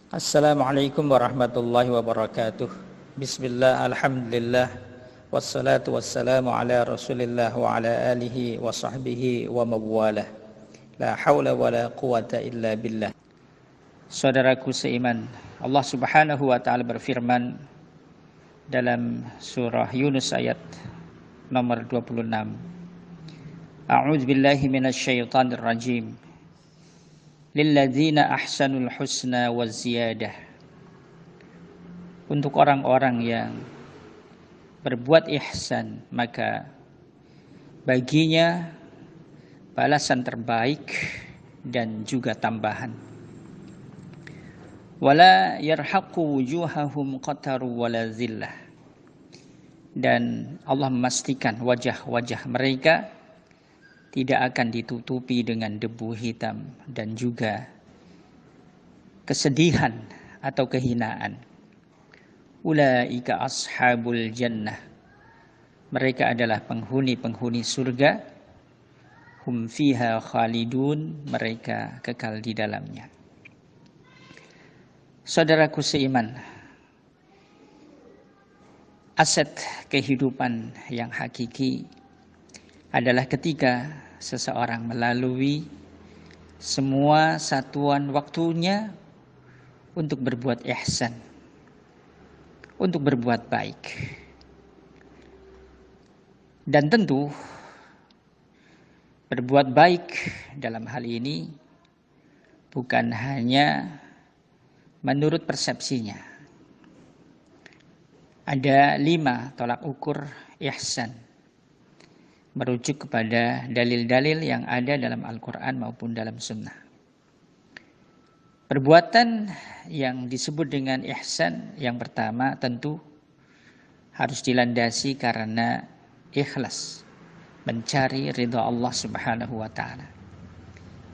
Assalamualaikum warahmatullahi wabarakatuh. Bismillah, alhamdulillah, wassalatu wassalamu ala rasulillah wa ala alihi wa sahbihi wa mawalah. La hawla wa la quwata illa billah. Saudaraku seiman, Allah subhanahu wa ta'ala berfirman dalam surah Yunus ayat nomor 26. A'udzu billahi minasyaitonir rajim. Lilladzina ahsanul husna wa ziyadah. Untuk orang-orang yang berbuat ihsan, maka baginya balasan terbaik dan juga tambahan. Wala yarhaqu wujuhahum qataru wala zillah. Dan Allah memastikan wajah-wajah mereka tidak akan ditutupi dengan debu hitam dan juga kesedihan atau kehinaan. Ulaika ashabul jannah. Mereka adalah penghuni-penghuni surga. Hum fiha khalidun. Mereka kekal di dalamnya. Saudaraku seiman, aset kehidupan yang hakiki adalah ketika seseorang melalui semua satuan waktunya untuk berbuat ihsan, untuk berbuat baik. Dan tentu berbuat baik dalam hal ini bukan hanya menurut persepsinya. Ada 5 tolak ukur ihsan, merujuk kepada dalil-dalil yang ada dalam Al-Quran maupun dalam Sunnah. Perbuatan yang disebut dengan ihsan yang pertama tentu harus dilandasi karena ikhlas, mencari ridha Allah Subhanahu wa ta'ala.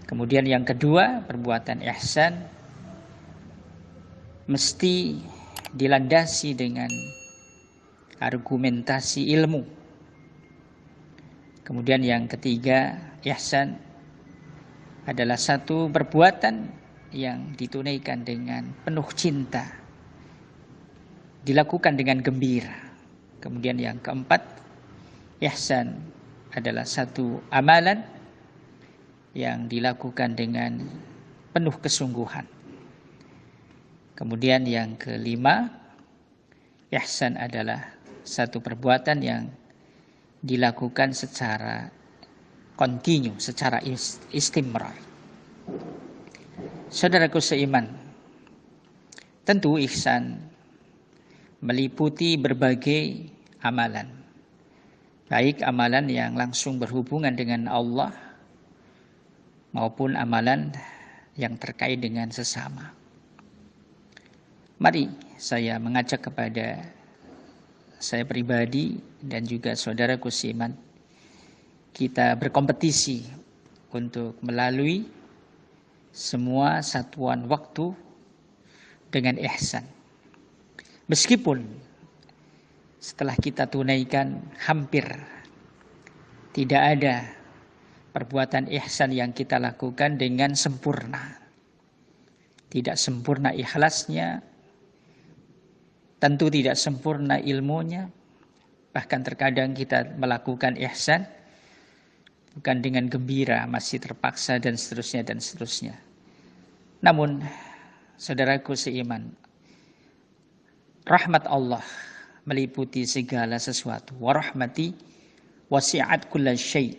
Kemudian yang kedua, perbuatan ihsan mesti dilandasi dengan argumentasi ilmu. Kemudian yang ketiga, ihsan adalah satu perbuatan yang ditunaikan dengan penuh cinta, dilakukan dengan gembira. Kemudian yang keempat, ihsan adalah satu amalan yang dilakukan dengan penuh kesungguhan. Kemudian yang kelima, ihsan adalah satu perbuatan yang dilakukan secara kontinu, secara istimrar. Saudaraku seiman, tentu ihsan meliputi berbagai amalan, baik amalan yang langsung berhubungan dengan Allah maupun amalan yang terkait dengan sesama. Mari saya mengajak kepada saya pribadi dan juga saudaraku seiman, kita berkompetisi untuk melalui semua satuan waktu dengan ihsan. Meskipun setelah kita tunaikan hampir tidak ada perbuatan ihsan yang kita lakukan dengan sempurna. Tidak sempurna ikhlasnya, tentu tidak sempurna ilmunya. Bahkan terkadang kita melakukan ihsan bukan dengan gembira, masih terpaksa dan seterusnya dan seterusnya. Namun saudaraku seiman, rahmat Allah meliputi segala sesuatu. Wa rahmati wasi'at kulla syai'.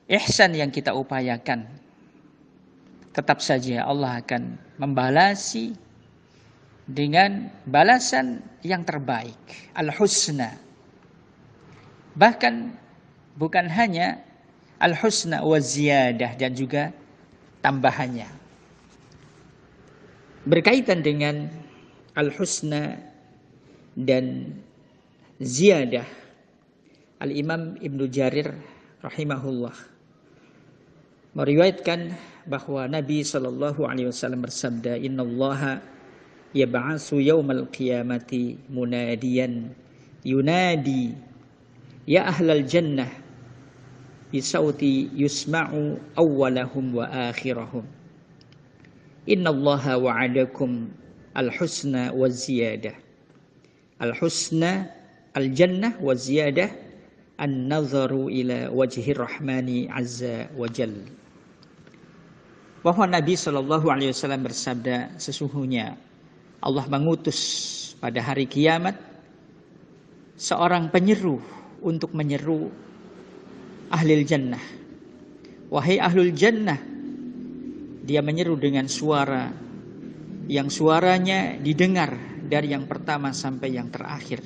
Ihsan yang kita upayakan, tetap saja Allah akan membalasi dengan balasan yang terbaik, al-husna. Bahkan bukan hanya al-husna wa ziyadah dan juga tambahannya. Berkaitan dengan al-husna dan ziyadah, Al-Imam Ibnu Jarir rahimahullah meriwayatkan bahwa Nabi SAW bersabda, innallaha yab'atsu yaumal qiyamati munadiyan yunadi ya ahlal jannah bisauti yusma'u awwalahum wa akhirahum. Innallaha wa'adakum al-husna wa ziyadah. Al-husna al-jannah wa ziyadah an-nadharu ila wajhir rahmani azza wa jal. Bahwa Nabi SAW bersabda, sesungguhnya Allah mengutus pada hari kiamat seorang penyeru untuk menyeru ahlil jannah. Wahai ahlul jannah, dia menyeru dengan suara yang suaranya didengar dari yang pertama sampai yang terakhir.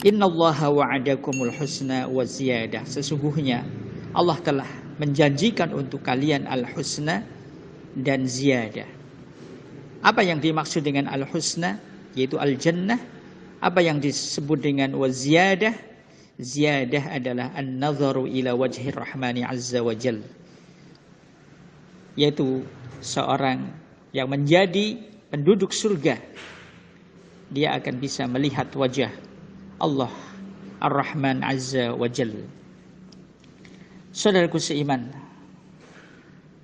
Innallaha wa'adakumul husna wa ziyadah. Sesungguhnya Allah telah menjanjikan untuk kalian al-husna dan ziyadah. Apa yang dimaksud dengan al-husna? Yaitu al-jannah. Apa yang disebut dengan wa ziyadah? Ziyadah adalah an-nadharu ila wajhir rahmani azza wa jal. Yaitu seorang yang menjadi penduduk surga, dia akan bisa melihat wajah Allah Ar-Rahman azza wa jal. Saudaraku seiman,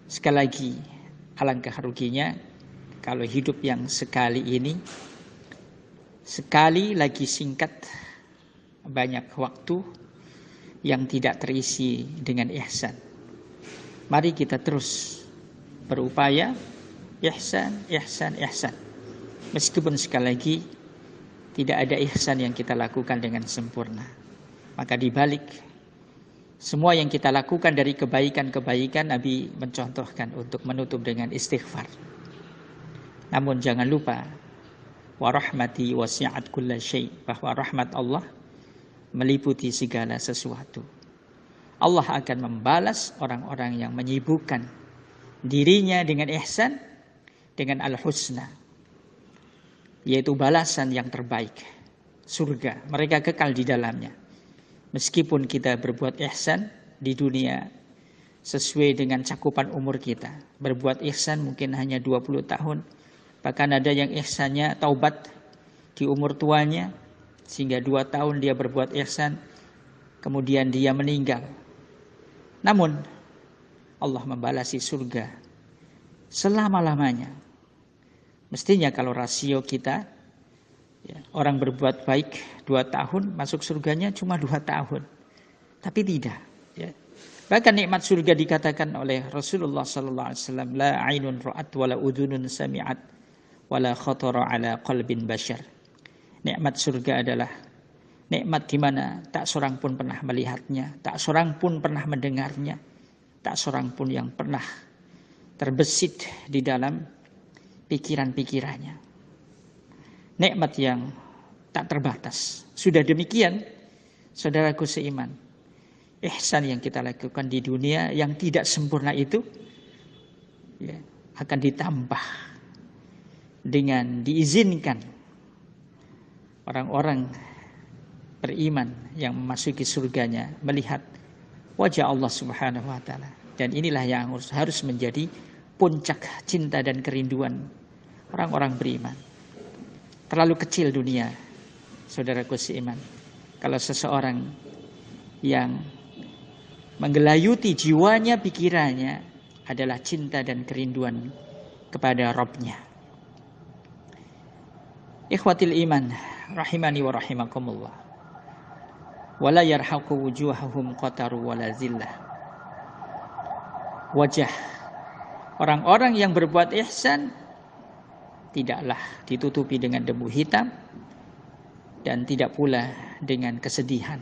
sekali lagi alangkah ruginya kalau hidup yang sekali ini, sekali lagi singkat, banyak waktu yang tidak terisi dengan ihsan. Mari kita terus berupaya ihsan, ihsan, ihsan. Meskipun sekali lagi tidak ada ihsan yang kita lakukan dengan sempurna. Maka dibalik semua yang kita lakukan dari kebaikan-kebaikan, Nabi mencontohkan untuk menutup dengan istighfar. Namun jangan lupa, wa rahmati wasi'at kulla syai', bahwa rahmat Allah meliputi segala sesuatu. Allah akan membalas orang-orang yang menyibukkan dirinya dengan ihsan, dengan al-husna, yaitu balasan yang terbaik, surga. Mereka kekal di dalamnya. Meskipun kita berbuat ihsan di dunia sesuai dengan cakupan umur kita. Berbuat ihsan mungkin hanya 20 tahun. Bahkan ada yang ihsannya taubat di umur tuanya, sehingga 2 tahun dia berbuat ihsan, kemudian dia meninggal. Namun Allah membalasi surga selama-lamanya. Mestinya kalau rasio kita, orang berbuat baik 2 tahun, masuk surganya cuma 2 tahun. Tapi tidak. Bahkan nikmat surga dikatakan oleh Rasulullah SAW, la ainun ra'at wala udhunun sami'at wala khatara ala qalbin bashar. Nikmat surga adalah nikmat di mana tak seorang pun pernah melihatnya, tak seorang pun pernah mendengarnya, tak seorang pun yang pernah terbesit di dalam pikiran-pikirannya. Nikmat yang tak terbatas. Sudah demikian, saudaraku seiman, ihsan yang kita lakukan di dunia yang tidak sempurna itu akan ditambah dengan diizinkan orang-orang beriman yang memasuki surganya melihat wajah Allah Subhanahu wa taala. Dan inilah yang harus menjadi puncak cinta dan kerinduan orang-orang beriman. Terlalu kecil dunia, saudaraku seiman, kalau seseorang yang menggelayuti jiwanya, pikirannya adalah cinta dan kerinduan kepada Rabb-Nya. Ikhwatil iman, rahimani wa rahimakumullah. Wala yarhaqu wujuhahum qataru wala zillah. Wajah orang-orang yang berbuat ihsan tidaklah ditutupi dengan debu hitam dan tidak pula dengan kesedihan.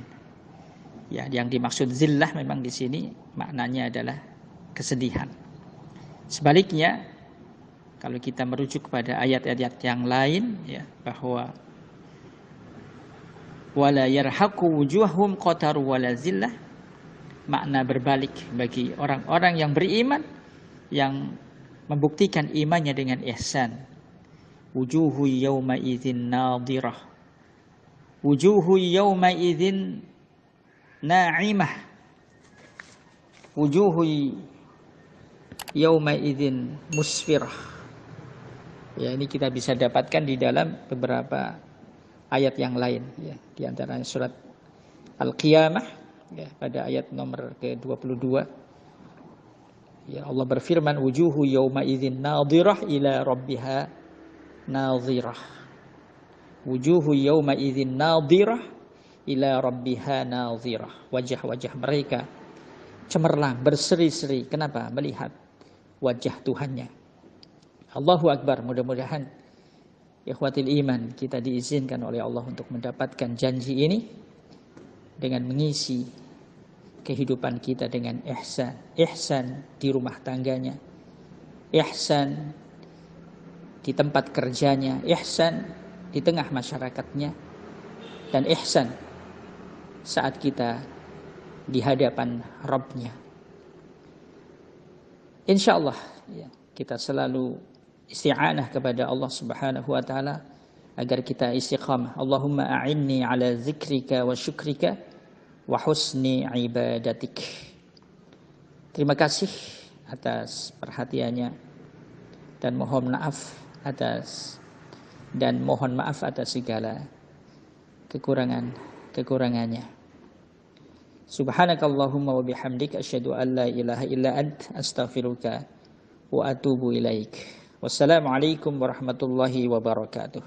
Ya, yang dimaksud zillah memang di sini maknanya adalah kesedihan. Sebaliknya, kalau kita merujuk kepada ayat-ayat yang lain, ya, bahwa wala yarhaqu wujuhahum qataru wala zillah, makna berbalik bagi orang-orang yang beriman yang membuktikan imannya dengan ihsan. Wujuhu yawma idzin nadirah, wujuhu yawma idzin na'imah, wujuhu yawma idzin musfirah. Ya, ini kita bisa dapatkan di dalam beberapa ayat yang lain, ya, di antaranya surat Al-Qiyamah, ya, pada ayat nomor ke-22. Ya, Allah berfirman, wujuhu yawma idzin nadhirah ila rabbiha nadhirah. Wujuhu yawma idzin nadhirah ila rabbiha nadhirah. Wajah-wajah mereka cemerlang, berseri-seri. Kenapa? Melihat wajah Tuhannya. Allahu Akbar. Mudah-mudahan ikhwatil iman, kita diizinkan oleh Allah untuk mendapatkan janji ini dengan mengisi kehidupan kita dengan ihsan. Ihsan di rumah tangganya, ihsan di tempat kerjanya, ihsan di tengah masyarakatnya, dan ihsan saat kita di hadapan Rabbnya. InsyaAllah ya, kita selalu isti'anah kepada Allah Subhanahu wa ta'ala agar kita istiqamah. Allahumma a'inni ala zikrika wa syukrika wa husni ibadatik. Terima kasih atas perhatiannya dan mohon maaf atas segala kekurangannya. Subhanakallahumma wa bihamdika asyhadu an la ilaha illa ant astaghfiruka wa atubu ilaik. Wassalamualaikum warahmatullahi wabarakatuh.